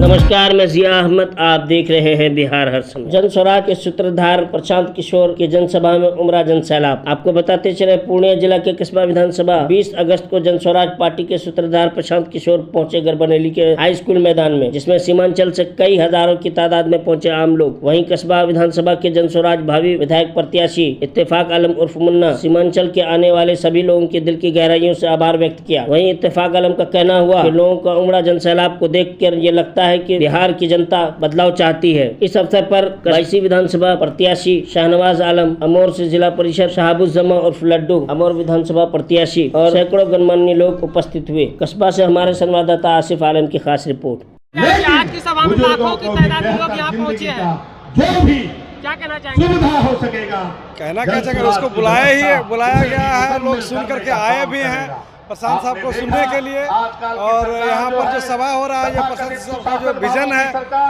नमस्कार, मैं जिया अहमद। आप देख रहे हैं बिहार हर समय। जन स्वराज के सूत्रधार प्रशांत किशोर की जनसभा में उमड़ा जन सैलाब। आपको बताते चले, पूर्णिया जिला के कस्बा विधानसभा 20 अगस्त को जन स्वराज पार्टी के सूत्रधार प्रशांत किशोर पहुंचे गढ़बरेली के हाई स्कूल मैदान में, जिसमें सीमांचल से कई हजारों की तादाद में पहुंचे आम लोग। वहीं कस्बा विधानसभा के जन स्वराज भावी विधायक प्रत्याशी इत्तेफाक आलम उर्फ मुन्ना सीमांचल के आने वाले सभी लोगों के दिल की गहराइयों से आभार व्यक्त किया। वहीं इत्तेफाक आलम का कहना हुआ कि लोगों का उमड़ा जन सैलाब को देखकर ये लगता है कि बिहार की जनता बदलाव चाहती है। इस अवसर पर वाईसी विधानसभा प्रत्याशी शाहनवाज आलम, अमोर से जिला परिषद शाहबुज्जमा उर्फ लड्डू, अमोर विधानसभा प्रत्याशी और सैकड़ों गणमान्य लोग उपस्थित हुए। कस्बा से हमारे संवाददाता आसिफ आलम की खास रिपोर्ट। आज की सभा में लाखों की तादाद में लोग यहाँ पहुँचे हैं, जो भी क्या कहना चाहेंगे? सुविधा हो सकेगा, कहना क्या चाहिए, उसको बुलाया गया है, लोग सुन करके आए भी हैं प्रशांत साहब को सुनने के लिए। और यहाँ पर जो सभा हो रहा है, ये प्रशांत साहब का जो विजन है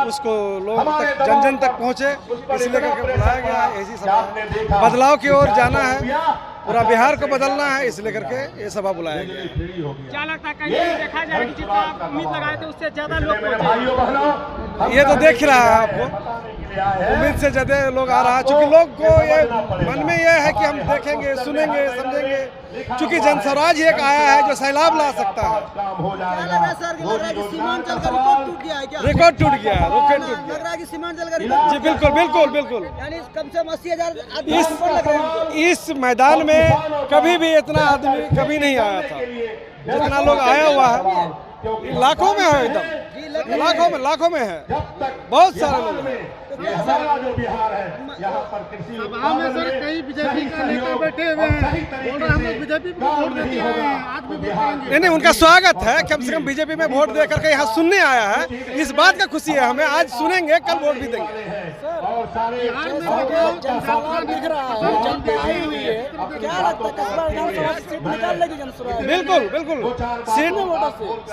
उसको लोग तक जन जन तक पहुँचे, इसलिए करके बुलाया गया है। ऐसी सभा बदलाव की ओर जाना है, पूरा बिहार को बदलना है, इसलिए करके ये सभा बुलाया गया। क्या लगता है, कहीं देखा जाए कि जितना आप उम्मीद लगाए थे उससे ज्यादा लोग पहुंचे? ये तो देख रहा है आपको, उम्मीद से ज्यादा लोग आ रहा है, क्योंकि लोग को ये मन में ये है कि हम देखेंगे, सुनेंगे, समझेंगे, क्योंकि जन स्वराज एक आया है जो सैलाब ला सकता है। क्या लग रहा है सर, लग रहा है कि सीमांचल का रिकॉर्ड टूट गया है क्या? रिकॉर्ड टूट गया है, रॉकेट टूट लग रहा है कि सीमांचल का गया। रिकॉर्ड जी बिल्कुल बिल्कुल बिल्कुल। यानी कम से कम 80,000 आदमी लग रहे हैं। इस मैदान में कभी भी इतना आदमी कभी नहीं आया था, जितना लोग आया हुआ है, लाखों में है, एकदम लाखों में है, बहुत सारे लोग हैं। सभा में सर कई बीजेपी के नेता बैठे हुए हैं, बोल रहे हम लोग बीजेपी को वोट देते हैं, आज भी वोट देंगे। नहीं, उनका स्वागत है, कम से कम बीजेपी में वोट दे करके यहाँ सुनने आया है, इस बात का खुशी है हमें। आज सुनेंगे, कल वोट भी देंगे। बिहार में जनता दिख रहा है, जनता आई हुई है, क्या लगता है कस्बा विधानसभा से सीट निकाल लेगी जन स्वराज? बिल्कुल बिल्कुल,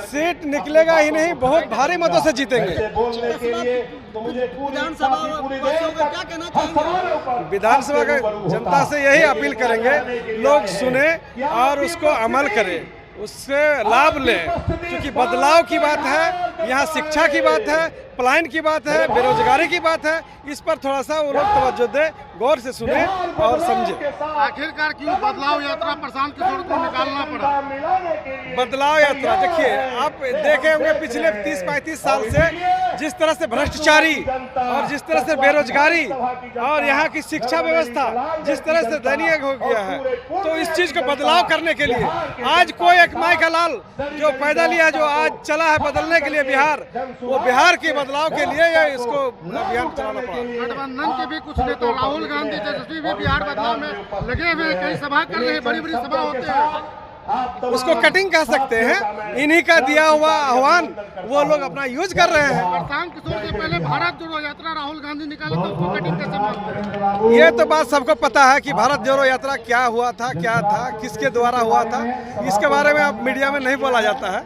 सीट निकलेगा ही नहीं, बहुत भारी मतों से जीतेंगे। विधानसभा वासियों का क्या कहना चाहेंगे? विधानसभा का जनता से यही अपील करेंगे, लोग सुने और उसको अमल करें, उससे लाभ लें, क्योंकि बदलाव की बात है, यहाँ शिक्षा की बात है, पलायन की बात है, बेरोजगारी की बात है। इस पर थोड़ा सा वो लोग तवज्जो दें, गौर से सुने और समझे। आखिरकार क्यों बदलाव यात्रा प्रशांत किशोर को निकालना पड़ा? बदलाव यात्रा देखिए, आप देखे होंगे पिछले 30-35 साल से जिस तरह से भ्रष्टाचारी और जिस तरह से बेरोजगारी और यहाँ की शिक्षा व्यवस्था जिस तरह से दयनीय हो गया है, तो इस चीज को बदलाव करने के लिए आज कोई एक माई का लाल जो पैदा लिया, जो आज चला है बदलने के लिए बिहार, वो बिहार के बदलाव के लिए इसको अभियान चलाना पड़ा। गठबंधन के भी कुछ नेता, राहुल गांधी, तेजस्वी भी बिहार बदलाव में लगे हुए हैं, कई सभा कर रहे हैं, बड़ी बड़ी सभा होते हैं। उसको कटिंग कह सकते हैं, इन्हीं का दिया हुआ आह्वान वो लोग अपना यूज कर रहे हैं। प्रशांत किशोर से पहले भारत जोड़ो यात्रा राहुल गांधी निकाले, तो उसको कटिंग कैसे मानते हैं? ये तो बात सबको पता है कि भारत जोड़ो यात्रा क्या हुआ था, क्या था, किसके द्वारा हुआ था, इसके बारे में अब मीडिया में नहीं बोला जाता है,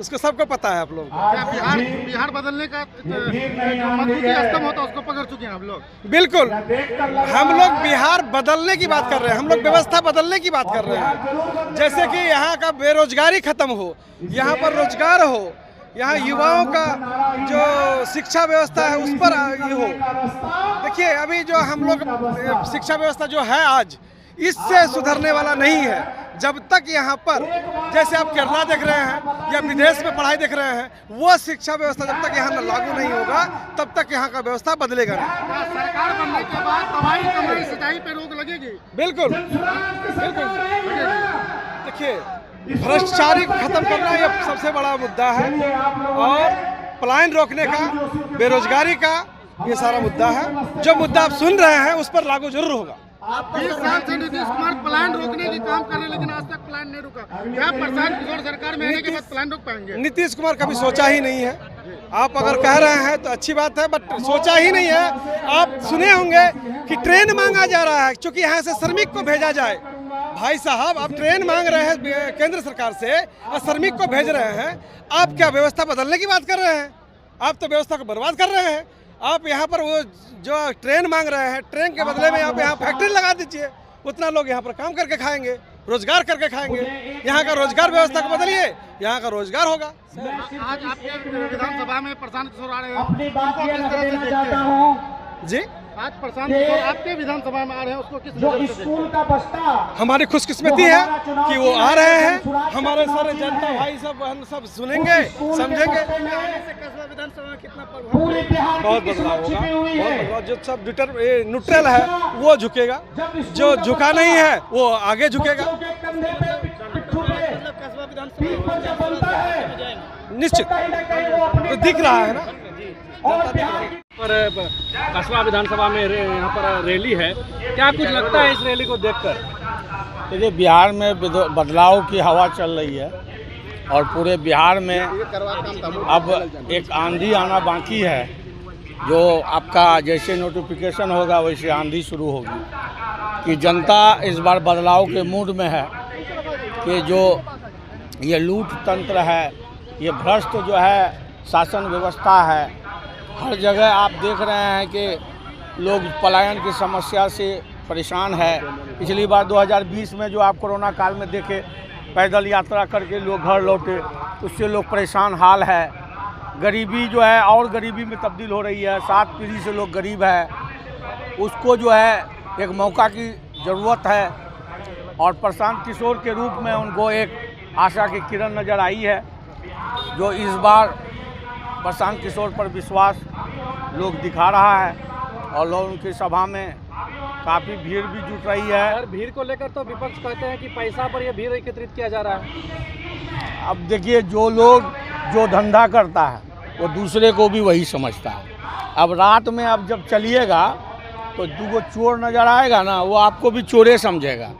उसको सबको पता है आप लोग। क्या बिहार बदलने का मजबूती स्तंभ होता, उसको पकड़ चुके हैं आप लोग? बिल्कुल, हम लोग बिहार बदलने की बात कर रहे हैं, हम लोग व्यवस्था बदलने की बात कर रहे हैं। जैसे कि यहाँ का बेरोजगारी खत्म हो, यहाँ पर रोजगार हो, यहाँ युवाओं का जो शिक्षा व्यवस्था है उस पर ये हो। देखिए, अभी जो हम लोग शिक्षा व्यवस्था जो है आज, इससे सुधरने वाला नहीं है जब तक यहाँ पर, जैसे आप केरला देख रहे हैं या विदेश में पढ़ाई देख रहे हैं, वो शिक्षा व्यवस्था जब तक यहाँ लागू नहीं होगा तब तक यहाँ का व्यवस्था बदलेगा नहीं। सरकार बनने के बाद दवाई कमाई सिंचाई पे रोक लगेगी? बिल्कुल बिल्कुल। देखिए, भ्रष्टाचारी को खत्म करना ये सबसे बड़ा मुद्दा है, और पलायन रोकने का, बेरोजगारी का, ये सारा मुद्दा है। जो मुद्दा आप सुन रहे हैं उस पर लागू जरूर होगा। 20 साल से नीतीश कुमार प्लान रोकने की काम कर रहे हैं, लेकिन आज तक प्लान नहीं रुका। क्या प्रशांत किशोर सरकार में आने के बाद प्लान रोक पाएंगे? नीतीश कुमार कभी सोचा ही नहीं है। आप अगर कह रहे हैं तो अच्छी बात है, बट सोचा ही नहीं है। आप सुने होंगे कि ट्रेन मांगा जा रहा है, क्योंकि यहाँ से श्रमिक को भेजा जाए। भाई साहब, आप ट्रेन मांग रहे हैं केंद्र सरकार से और श्रमिक को भेज रहे हैं, आप क्या व्यवस्था बदलने की बात कर रहे हैं? आप तो व्यवस्था को बर्बाद कर रहे हैं। आप यहाँ पर वो जो ट्रेन मांग रहे हैं, ट्रेन के बदले में आप यहाँ फैक्ट्री लगा दीजिए, उतना लोग यहाँ पर काम करके खाएंगे। रोजगार करके खाएंगे। यहाँ का रोजगार व्यवस्था को बदलिए, यहाँ का रोजगार होगा। आज आपके विधानसभा में प्रशांत किशोर आ रहे हैं, अपनी बात उनको ये किस तरह से देना देखते चाहता हैं? हूँ, जी, आज प्रशांत किशोर आपके विधानसभा में आ रहे हैं, उसको किस जो नजर से देखते स्कूल हैं? का बस्ता हमारी खुशकिस्मती है कि वो आ रहे हैं। हमारे सारे जनता भाई सब हम सब सुनेंगे, समझेंगे। पूरे बिहार बहुत की बदलाव किस्मत होगा, छिपी हुई बहुत है। बदलाव। जो सब न्यूट्रल है वो झुकेगा, जो झुका नहीं है वो आगे झुकेगा। बच्चों के कंधे पे, पिट्ठू पे, पीठ पर जब बनता है, निश्चित तो कहीं ना कहीं वो अपनी तो दिख रहा है ना। और बिहार की पर कस्बा विधानसभा में यहाँ पर रैली है, क्या कुछ लगता है इस रैली को देखकर? देखिए, बिहार में बदलाव की हवा चल रही है और पूरे बिहार में अब एक आंधी आना बाकी है। जो आपका जैसे नोटिफिकेशन होगा वैसे आंधी शुरू होगी कि जनता इस बार बदलाव के मूड में है कि जो ये लूट तंत्र है, ये भ्रष्ट जो है शासन व्यवस्था है, हर जगह आप देख रहे हैं कि लोग पलायन की समस्या से परेशान है। पिछली बार 2020 में जो आप कोरोना काल में देखे, पैदल यात्रा करके लोग घर लौटे, उससे लोग परेशान हाल है। गरीबी जो है और गरीबी में तब्दील हो रही है, 7 पीढ़ी से लोग गरीब है, उसको जो है एक मौका की ज़रूरत है। और प्रशांत किशोर के रूप में उनको एक आशा की किरण नज़र आई है, जो इस बार प्रशांत किशोर पर विश्वास लोग दिखा रहा है और लोग उनकी सभा में काफ़ी भीड़ भी जुट रही है। और भीड़ को लेकर तो विपक्ष कहते हैं कि पैसा पर ये भीड़ एकत्रित किया जा रहा है। अब देखिए, जो लोग जो धंधा करता है वो दूसरे को भी वही समझता है। अब रात में अब जब चलिएगा तो दूगो चोर नज़र आएगा ना, वो आपको भी चोरे समझेगा।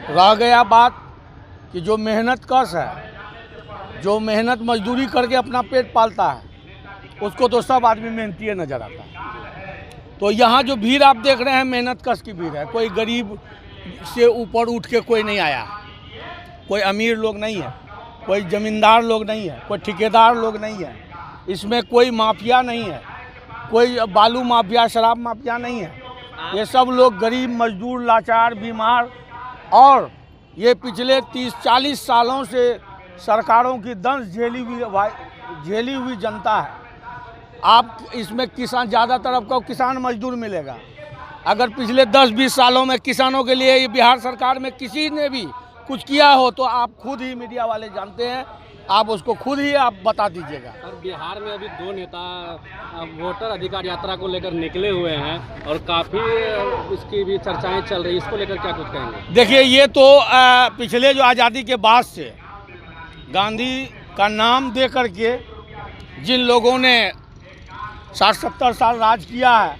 रह गया बात कि जो मेहनत कश है, जो मेहनत मजदूरी करके अपना पेट पालता है, उसको तो सब आदमी मेहनती नज़र आता है। तो यहाँ जो भीड़ आप देख रहे हैं मेहनत कश की भीड़ है। कोई गरीब से ऊपर उठ के कोई नहीं आया, कोई अमीर लोग नहीं है, कोई ज़मींदार लोग नहीं है, कोई ठेकेदार लोग नहीं है, इसमें कोई माफिया नहीं है, कोई बालू माफिया शराब माफिया नहीं है। ये सब लोग गरीब मजदूर, लाचार, बीमार, और ये पिछले 30-40 सालों से सरकारों की दंश झेली हुई जनता है। आप इसमें किसान, ज़्यादातर आपको किसान मजदूर मिलेगा। अगर पिछले 10-20 सालों में किसानों के लिए ये बिहार सरकार में किसी ने भी कुछ किया हो तो आप खुद ही मीडिया वाले जानते हैं, आप उसको खुद ही आप बता दीजिएगा। और बिहार में अभी 2 नेता वोटर अधिकार यात्रा को लेकर निकले हुए हैं और काफ़ी उसकी भी चर्चाएं चल रही है, इसको लेकर क्या कुछ कहेंगे? देखिए, ये तो पिछले जो आज़ादी के बाद से गांधी का नाम दे करके जिन लोगों ने 60-70 साल राज किया है,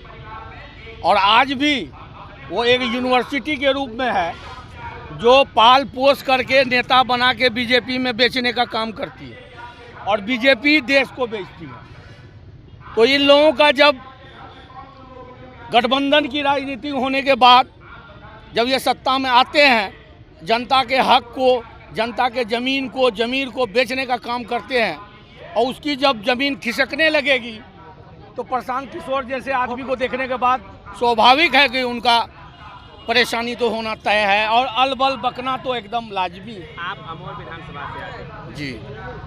और आज भी वो एक यूनिवर्सिटी के रूप में है जो पाल पोस करके नेता बना के बीजेपी में बेचने का काम करती है, और बीजेपी देश को बेचती है। तो इन लोगों का जब गठबंधन की राजनीति होने के बाद जब ये सत्ता में आते हैं, जनता के हक को, जनता के ज़मीन को बेचने का काम करते हैं, और उसकी जब ज़मीन खिसकने लगेगी तो प्रशांत किशोर जैसे आदमी को देखने के बाद स्वाभाविक है कि उनका परेशानी तो होना तय है, और अलबल बकना तो एकदम लाजमी है। आप अमोर विधानसभा से आए हैं, जी,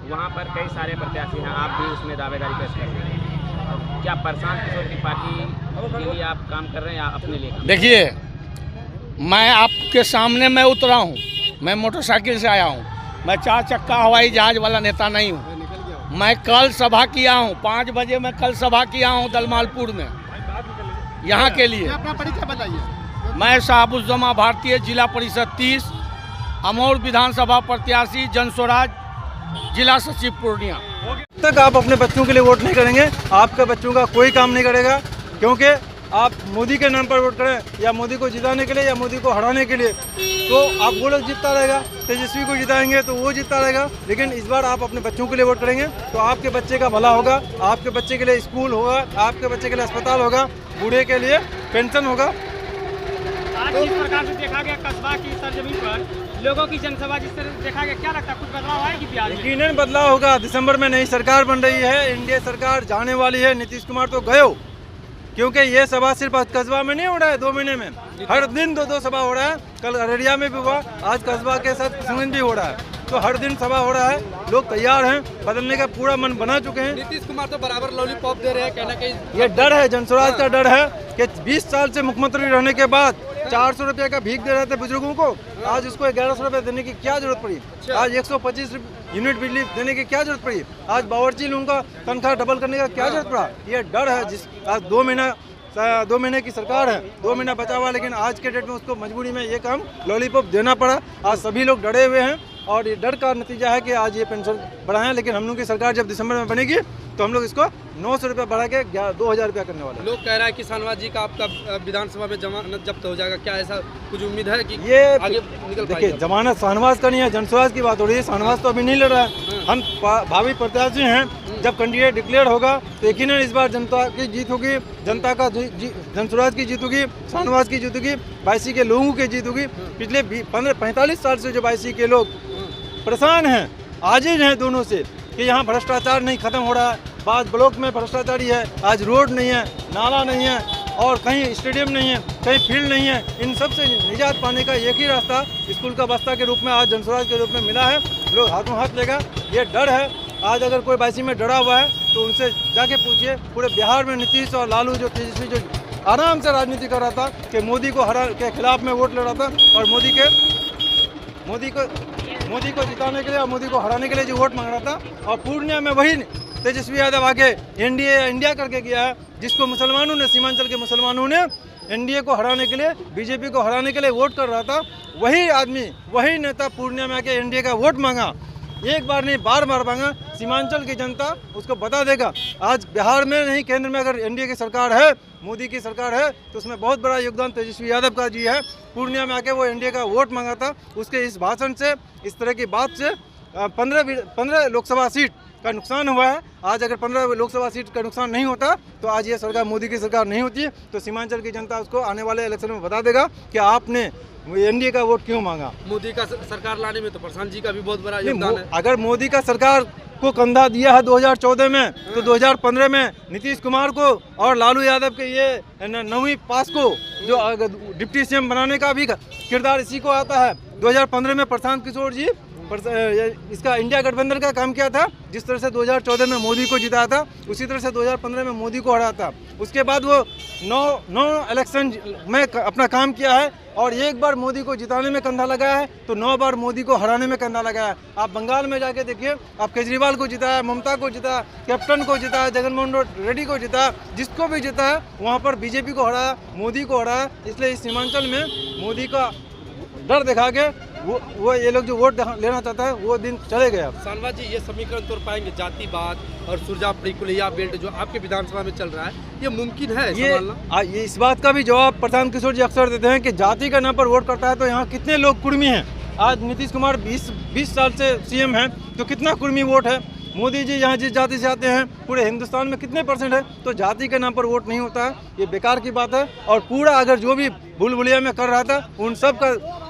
वहाँ पर कई सारे प्रत्याशी हैं, आप भी उसमें दावेदारी पेश कर रहे हैं। क्या प्रशांत किशोर की पार्टी के लिए आप काम कर रहे हैं या अपने लिए? देखिए, मैं आपके सामने मैं उतरा हूँ, मैं मोटरसाइकिल से आया हूँ, मैं 4 चक्का हवाई जहाज वाला नेता नहीं हूँ। मैं कल सभा किया हूँ, 5 बजे मैं कल सभा किया हूँ दलमालपुर में, यहाँ के लिए। अपना परिचय बताइए। मैं साहबुज़्ज़मा भारतीय, जिला परिषद 30, अमोर विधानसभा प्रत्याशी, जन स्वराज, जिला सचिव पूर्णिया। तक आप अपने बच्चों के लिए वोट नहीं करेंगे, आपके बच्चों का कोई काम नहीं करेगा, क्योंकि आप मोदी के नाम पर वोट करें या मोदी को जिताने के लिए या मोदी को हराने के लिए, तो आप वो लोग जीतता रहेगा। तेजस्वी को जिताएंगे तो वो जीतता रहेगा, लेकिन इस बार आप अपने बच्चों के लिए वोट करेंगे तो आपके बच्चे का भला होगा, आपके बच्चे के लिए स्कूल होगा, आपके बच्चे के लिए अस्पताल होगा, बूढ़े के लिए पेंशन होगा। आज जिस प्रकार से देखा गया कस्बा की सरजमीन पर लोगों की जनसभा जिस तरह से देखा गया, क्या लगता है कुछ बदलाव आएगी बिहार में? यकीनन बदलाव होगा। दिसंबर में नई सरकार बन रही है, एनडीए सरकार जाने वाली है, नीतीश कुमार तो गए हो, क्योंकि ये सभा सिर्फ कस्बा में नहीं हो रहा है 2 महीने में, हर दिन 2 सभा हो रहा है। कल अररिया में भी हुआ, आज कस्बा के साथ किशनगंज भी हो रहा है, तो हर दिन सभा हो रहा है। लोग तैयार हैं, बदलने का पूरा मन बना चुके हैं। नीतीश कुमार तो बराबर लॉलीपॉप दे रहे हैं, कहना कहीं ये डर है, जनस्वराज का डर है कि 20 साल से मुख्यमंत्री रहने के बाद 400 रुपये का भीख दे रहे थे बुजुर्गों को, आज उसको 1100 रुपये देने की क्या जरूरत पड़ी? आज 125 यूनिट बिजली देने की क्या जरूरत पड़ी? आज बावर्ची लोगों का तनख्वाह डबल करने का क्या जरूरत पड़ा? ये डर है। जिस आज 2 महीने की सरकार है, 2 महीना बचा हुआ, लेकिन आज के डेट में उसको मजबूरी में ये काम लॉलीपॉप देना पड़ा। आज सभी लोग डरे हुए हैं और ये डर का नतीजा है कि आज ये पेंशन बढ़ाएं। लेकिन हम लोग की सरकार जब दिसंबर में बनेगी तो हम लोग इसको 900 रुपये बढ़ा के 2000 रुपया करने वाले हैं। लोग कह रहा है कि शाहनवाज जी का आपका विधानसभा में जमानत जब्त हो जाएगा, क्या ऐसा कुछ उम्मीद है कि ये आगे निकल देखिए, जमानत शाहनवाज का नहीं है, जनस्वराज की बात हो रही है। शाहनवाज तो अभी नहीं लड़ रहा है, हम भावी प्रत्याशी हैं। जब कैंडिडेट डिक्लेयर होगा तो यकीनन इस बार जनता की जीत होगी, जनता का जनस्वराज की जीत होगी, शाहनवाज की जीत होगी, बाईसी के लोगों की जीत होगी। पिछले 45 साल से जो बाईसी के लोग परेशान हैं, आजिज हैं दोनों से कि यहाँ भ्रष्टाचार नहीं खत्म हो रहा है। बाद ब्लॉक में भ्रष्टाचारी है, आज रोड नहीं है, नाला नहीं है, और कहीं स्टेडियम नहीं है, कहीं फील्ड नहीं है। इन सब से निजात पाने का एक ही रास्ता स्कूल का बस्ता के रूप में आज जनस्वराज के रूप में मिला है। लोग हाथों हाथ लेगा, ये डर है। आज अगर कोई बाईसी में डरा हुआ है तो उनसे जाके पूछिए। पूरे बिहार में नीतीश और लालू जो तेजस्वी जो आराम से राजनीति कर रहा था कि मोदी को हरा के खिलाफ में वोट ले रहा था, और मोदी को जिताने के लिए और मोदी को हराने के लिए जो वोट मांग रहा था, और पूर्णिया में वही तेजस्वी यादव आगे इंडिया करके गया है, जिसको मुसलमानों ने, सीमांचल के मुसलमानों ने एनडीए को हराने के लिए, बीजेपी को हराने के लिए वोट कर रहा था। वही आदमी, वही नेता पूर्णिया में आके एनडीए का वोट मांगा, एक बार नहीं बार बार मांगा। सीमांचल की जनता उसको बता देगा। आज बिहार में नहीं, केंद्र में अगर एनडीए की सरकार है, मोदी की सरकार है, तो उसमें बहुत बड़ा योगदान तेजस्वी यादव का जी है। पूर्णिया में आके वो एनडीए का वोट मांगा था। उसके इस भाषण से, इस तरह की बात से 15 लोकसभा सीट का नुकसान हुआ है। आज अगर 15 लोकसभा सीट का नुकसान नहीं होता तो आज ये सरकार मोदी की सरकार नहीं होती। तो सीमांचल की जनता उसको आने वाले इलेक्शन में बता देगा कि आपने एनडीए का वोट क्यों मांगा। मोदी का सरकार लाने में तो प्रशांत जी का भी बहुत बड़ा योगदान है। अगर मोदी का सरकार को कंधा दिया है 2014 में, तो 2015 में नीतीश कुमार को और लालू यादव के ये 9वीं पास को जो डिप्टी सीएम बनाने का भी किरदार इसी को आता है। 2015 में प्रशांत किशोर जी इसका इंडिया गठबंधन का काम किया था। जिस तरह से 2014 में मोदी को जिताया था, उसी तरह से 2015 में मोदी को हराया था। उसके बाद वो 9 इलेक्शन में अपना काम किया है, और एक बार मोदी को जिताने में कंधा लगाया है, तो 9 बार मोदी को हराने में कंधा लगाया है। आप बंगाल में जाके देखिए, आप केजरीवाल को जिताया, ममता को जिताया, कैप्टन को जिताया, जगनमोहन रेड्डी को जिताया, जिसको भी जिताया वहाँ पर बीजेपी को हराया, मोदी को हराया। इसलिए इस सीमांचल में मोदी का डर दिखा के वो ये लोग जो वोट लेना चाहता है वो दिन चले गए। शाहनवाज जी, ये समीकरण तोड़ पाएंगे? जातिवाद और सुरजापुरी कुलिया बेल्ट जो आपके विधानसभा में चल रहा है, ये मुमकिन है संभालना? ये इस बात का भी जवाब प्रशांत किशोर जी अक्सर देते हैं कि जाति का नाम पर वोट करता है तो यहाँ कितने लोग कुर्मी हैं। आज नीतीश कुमार 20 साल से सीएम हैं, तो कितना कुर्मी वोट है। मोदी जी यहाँ जिस जाति से आते हैं, पूरे हिंदुस्तान में कितने % है। तो जाति के नाम पर वोट नहीं होता है, ये बेकार की बात है। और पूरा अगर जो भी भूल भुलिया में कर रहा था, उन सब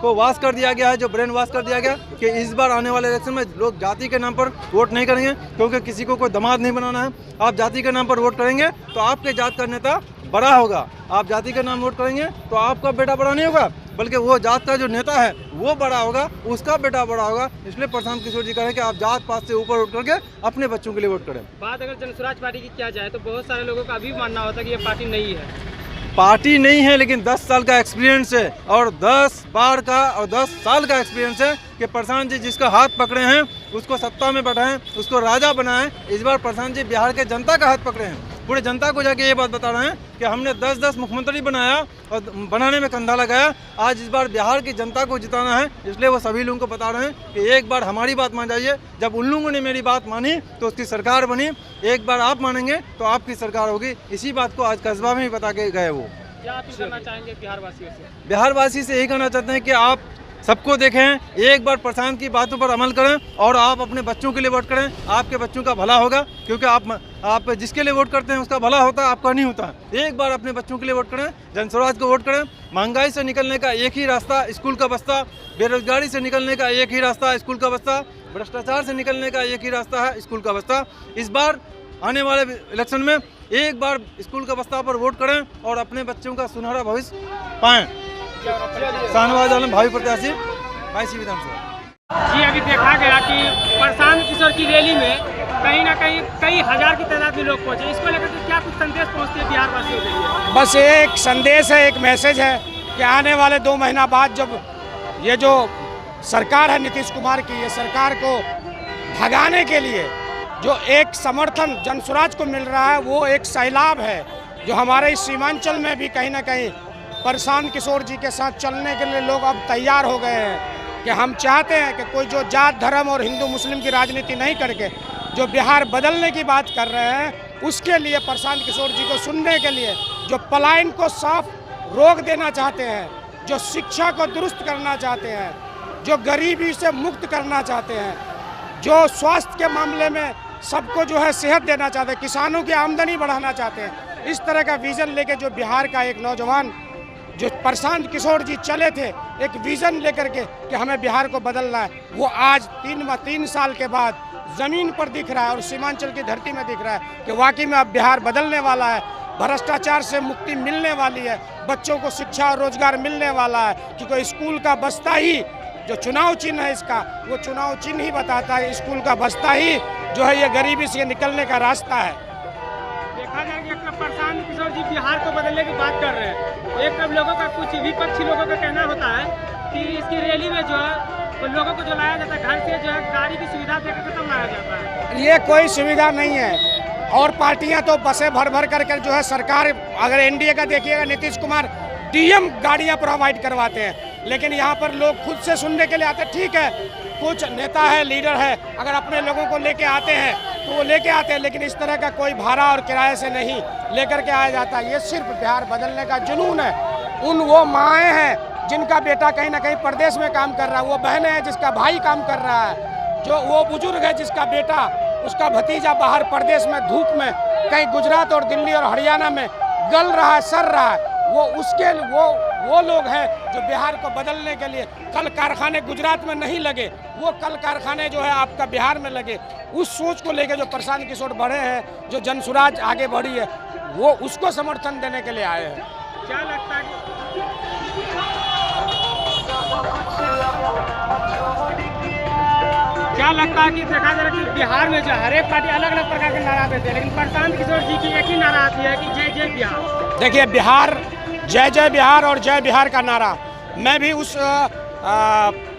को वाश कर दिया गया है, जो ब्रेन वाश कर दिया गया कि इस बार आने वाले इलेक्शन में लोग जाति के नाम पर वोट नहीं करेंगे, क्योंकि किसी को कोई दामाद नहीं बनाना है। आप जाति के नाम पर वोट करेंगे तो आपके जात का नेता बड़ा होगा, आप जाति का नाम वोट करेंगे तो आपका बेटा बड़ा नहीं होगा, बल्कि वो जात का जो नेता है वो बड़ा होगा, उसका बेटा बड़ा होगा। इसलिए प्रशांत किशोर जी कह रहे हैं कि आप जात पात से ऊपर उठ करके अपने बच्चों के लिए वोट करें। बात अगर जनस्वराज पार्टी की किया जाए तो बहुत सारे लोगों का अभी मानना होता है कि ये पार्टी नहीं है। पार्टी नहीं है, लेकिन 10 साल का एक्सपीरियंस है, और 10 बार का और 10 साल का एक्सपीरियंस है कि प्रशांत जी जिसका हाथ पकड़े हैं उसको सत्ता में बैठाएं, उसको राजा बनाएं। इस बार प्रशांत जी बिहार के जनता का हाथ पकड़े हैं, पूरे जनता को जाके ये बात बता रहे हैं कि हमने 10 मुख्यमंत्री बनाया और बनाने में कंधा लगाया। आज इस बार बिहार की जनता को जिताना है, इसलिए वो सभी लोगों को बता रहे हैं कि एक बार हमारी बात मान जाइए। जब उन लोगों ने मेरी बात मानी तो उसकी सरकार बनी, एक बार आप मानेंगे तो आपकी सरकार होगी। इसी बात को आज कस्बा में ही बता के गए वो। क्या आप करना चाहेंगे बिहारवासियों से? बिहारवासी से यही कहना चाहते हैं कि आप सबको देखें, एक बार प्रशांत की बातों पर अमल करें और आप अपने बच्चों के लिए वोट करें। आपके बच्चों का भला होगा, क्योंकि आप जिसके लिए वोट करते हैं उसका भला होता है, आपका नहीं होता। एक बार अपने बच्चों के लिए वोट करें, जनस्वराज को वोट करें। महंगाई से निकलने का एक ही रास्ता स्कूल का बस्ता, बेरोजगारी से निकलने का एक ही रास्ता स्कूल का बस्ता, भ्रष्टाचार से निकलने का एक ही रास्ता है स्कूल का बस्ता। इस बार आने वाले इलेक्शन में एक बार स्कूल का बस्ता पर वोट करें और अपने बच्चों का सुनहरा भविष्य पाएं। शाहनवाज आलम भावी प्रत्याशी बाईसी विधानसभा। जी, अभी देखा गया कि प्रशांत किशोर की रैली में कहीं ना कहीं कई हजार की तादाद में लोग पहुंचे। इसको लेकर के क्या कुछ संदेश पहुंचते हैं बिहार वासियों के लिए? बस एक संदेश है, एक मैसेज है कि आने वाले 2 महीना बाद जब ये जो सरकार है नीतीश कुमार की, ये सरकार को भगाने के लिए जो एक समर्थन जनसुराज को मिल रहा है, वो एक सैलाब है जो हमारे इस सीमांचल में भी कहीं ना कहीं प्रशांत किशोर जी के साथ चलने के लिए लोग अब तैयार हो गए हैं कि हम चाहते हैं कि कोई जो जात धर्म और हिंदू मुस्लिम की राजनीति नहीं करके जो बिहार बदलने की बात कर रहे हैं, उसके लिए प्रशांत किशोर जी को सुनने के लिए जो पलायन को साफ रोक देना चाहते हैं, जो शिक्षा को दुरुस्त करना चाहते हैं, जो गरीबी से मुक्त करना चाहते हैं, जो स्वास्थ्य के मामले में सबको जो है सेहत देना चाहते हैं, किसानों की आमदनी बढ़ाना चाहते हैं, इस तरह का विज़न लेके जो बिहार का एक नौजवान जो प्रशांत किशोर जी चले थे एक विज़न लेकर के कि हमें बिहार को बदलना है, वो आज 3 साल के बाद ज़मीन पर दिख रहा है और सीमांचल की धरती में दिख रहा है कि वाकई में अब बिहार बदलने वाला है, भ्रष्टाचार से मुक्ति मिलने वाली है, बच्चों को शिक्षा और रोजगार मिलने वाला है। क्योंकि स्कूल का बस्ता ही जो चुनाव चिन्ह है इसका, वो चुनाव चिन्ह ही बताता है, स्कूल का बस्ता ही जो है ये गरीबी से निकलने का रास्ता है। देखा जाए कि प्रशांत किशोर जी बिहार को बदलने की बात कर रहे हैं। एक अब लोगों का, कुछ विपक्षी लोगों का कहना होता है कि इसकी रैली में जो है तो लोगों को जो लाया जाता है घर से जो है गाड़ी की सुविधा देकर तब लाया जाता है। ये कोई सुविधा नहीं है और पार्टियां तो बसें भर भर करके जो है सरकार, अगर एनडीए का देखिएगा नीतीश कुमार डीएम गाड़ियां प्रोवाइड करवाते हैं, लेकिन यहाँ पर लोग खुद से सुनने के लिए आते हैं। ठीक है, कुछ नेता है, लीडर है, अगर अपने लोगों को लेके आते हैं तो वो लेके आते हैं, लेकिन इस तरह का कोई भाड़ा और किराए से नहीं लेकर के आया जाता। ये सिर्फ बिहार बदलने का जुनून है। उन वो माएँ हैं जिनका बेटा कहीं ना कहीं प्रदेश में काम कर रहा है, वो बहनें हैं जिसका भाई काम कर रहा है, जो वो बुजुर्ग है जिसका बेटा, उसका भतीजा बाहर प्रदेश में धूप में कहीं गुजरात और दिल्ली और हरियाणा में गल रहा है, सर रहा है, वो लोग हैं जो बिहार को बदलने के लिए कल कारखाने गुजरात में नहीं लगे, वो कल कारखाने जो है आपका बिहार में लगे। उस सोच को लेके जो प्रशांत किशोर बढ़े हैं, जो जनसुराज आगे बढ़ी है, वो उसको समर्थन देने के लिए आए हैं। क्या लगता है कि देखा जा रहा है कि बिहार में जो हर एक पार्टी अलग अलग प्रकार के नारा देते हैं, लेकिन प्रशांत किशोर जी की एक ही नारा आती है कि जय जय बिहार। देखिए, बिहार जय जय बिहार और जय बिहार का नारा, मैं भी उस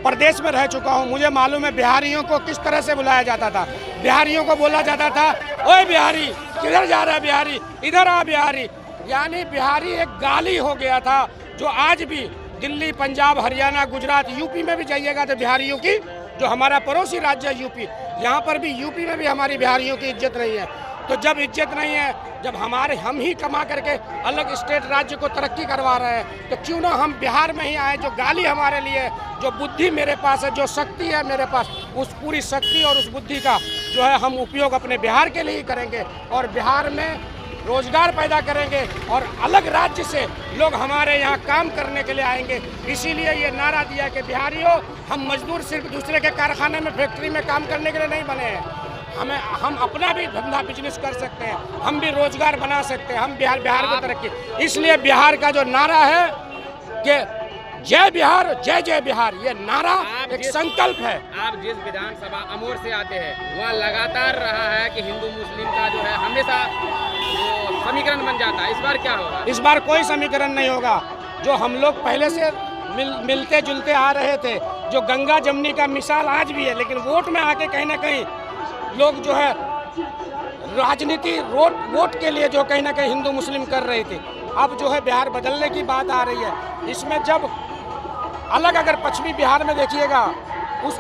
प्रदेश में रह चुका हूँ, मुझे मालूम है बिहारियों को किस तरह से बुलाया जाता था। बिहारियों को बोला जाता था, ओए बिहारी किधर जा रहा है, बिहारी इधर आ बिहारी, यानी बिहारी एक गाली हो गया था, जो आज भी दिल्ली, पंजाब, हरियाणा, गुजरात, यूपी में भी जाइएगा तो बिहारियों की, जो हमारा पड़ोसी राज्य है यूपी, यहाँ पर भी यूपी में भी हमारी बिहारियों की इज्जत नहीं है। तो जब इज्जत नहीं है, जब हम ही कमा करके अलग स्टेट राज्य को तरक्की करवा रहे हैं, तो क्यों ना हम बिहार में ही आए। जो गाली हमारे लिए, जो बुद्धि मेरे पास है, जो शक्ति है मेरे पास, उस पूरी शक्ति और उस बुद्धि का जो है हम उपयोग अपने बिहार के लिए ही करेंगे और बिहार में रोजगार पैदा करेंगे और अलग राज्य से लोग हमारे यहाँ काम करने के लिए आएंगे। इसीलिए ये नारा दिया कि बिहारियों, हम मजदूर सिर्फ दूसरे के कारखाने में, फैक्ट्री में काम करने के लिए नहीं बने हैं, हम अपना भी धंधा बिजनेस कर सकते हैं, हम भी रोजगार बना सकते हैं, हम बिहार को तरक्की। इसलिए बिहार का जो नारा है कि जय बिहार जय जय बिहार, ये नारा एक संकल्प है। आप जिस विधानसभा अमोर से आते हैं, वहाँ लगातार रहा है कि हिंदू मुस्लिम का जो है हमेशा समीकरण बन जाता है। इस बार क्या होगा? इस बार कोई समीकरण नहीं होगा। जो हम लोग पहले से मिलते जुलते आ रहे थे, जो गंगा जमुनी का मिसाल आज भी है, लेकिन वोट में आके कहीं ना कहीं लोग जो है राजनीति वोट के लिए जो कहीं ना कहीं हिंदू मुस्लिम कर रहे थे, अब जो है बिहार बदलने की बात आ रही है। इसमें जब अलग अगर पश्चिमी बिहार में देखिएगा,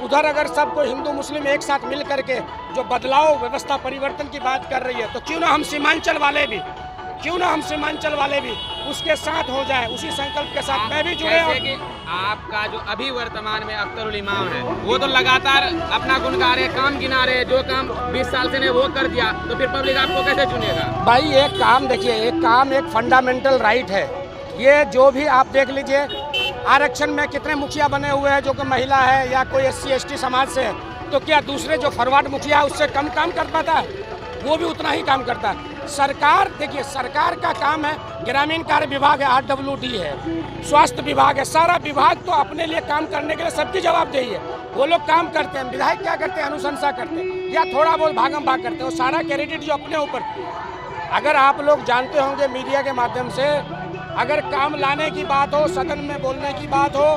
उधर अगर सबको हिंदू मुस्लिम एक साथ मिल करके जो बदलाव, व्यवस्था परिवर्तन की बात कर रही है, तो क्यों ना हम सीमांचल वाले भी उसके साथ हो जाए, उसी संकल्प के साथ मैं भी जुड़े। कि आपका जो अभी वर्तमान में अख्तरुल इमाम है, वो तो लगातार अपना गुण गा रहे, काम गिना रहे, जो काम 20 साल से ने वो कर दिया, तो फिर पब्लिक आपको कैसे चुनेगा? भाई एक काम देखिए, एक फंडामेंटल राइट है। ये जो भी आप देख लीजिए, आरक्षण में कितने मुखिया बने हुए हैं जो कि महिला है या कोई SC ST समाज से है, तो क्या दूसरे जो फॉरवर्ड मुखिया है उससे कम काम कर पाता है? वो भी उतना ही काम करता है। सरकार देखिए, सरकार का काम है, ग्रामीण कार्य विभाग है, RWD है, स्वास्थ्य विभाग है, सारा विभाग तो अपने लिए काम करने के लिए सबकी जवाबदेही है। वो लोग काम करते हैं, विधायक क्या करते हैं, अनुशंसा करते हैं या थोड़ा बहुत भागम भाग करते हैं, वो सारा क्रेडिट जो अपने ऊपर। अगर आप लोग जानते होंगे मीडिया के माध्यम से, अगर काम लाने की बात हो, सदन में बोलने की बात हो,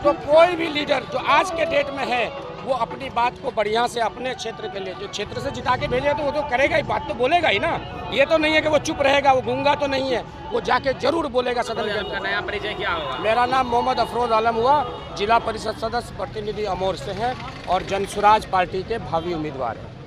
तो कोई भी लीडर जो आज के डेट में है वो अपनी बात को बढ़िया से अपने क्षेत्र के लिए, जो क्षेत्र से जिता के भेजे तो वो तो करेगा ही, बात तो बोलेगा ही ना। ये तो नहीं है कि वो चुप रहेगा, वो गूंगा तो नहीं है, वो जाके जरूर बोलेगा सदन के अंदर। नया परिचय क्या होगा? मेरा नाम मोहम्मद अफरोज आलम हुआ, जिला परिषद सदस्य प्रतिनिधि अमोर से हैं और जनसुराज पार्टी के भावी उम्मीदवार हैं।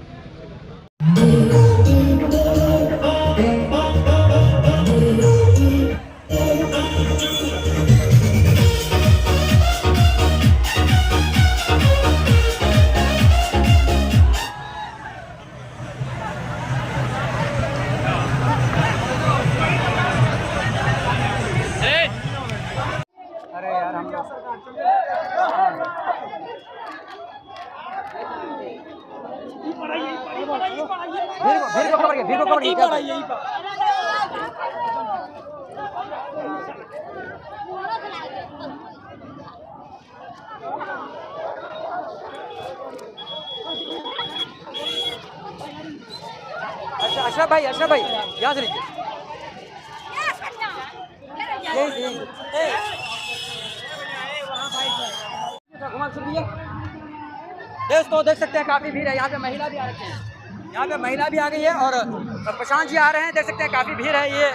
अशरफ भाई यहाँ से लीजिए। दोस्तों देख सकते हैं काफी भीड़ है, यहाँ पे महिला भी आ रही है, यहाँ पे महिला भी आ गई है और प्रशांत जी आ रहे हैं, देख सकते हैं काफी भीड़ है। ये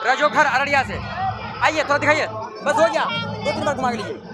रजोघर अररिया से, आइए थोड़ा दिखाइए, बस हो गया, 2-3 बार घुमा के लीजिए।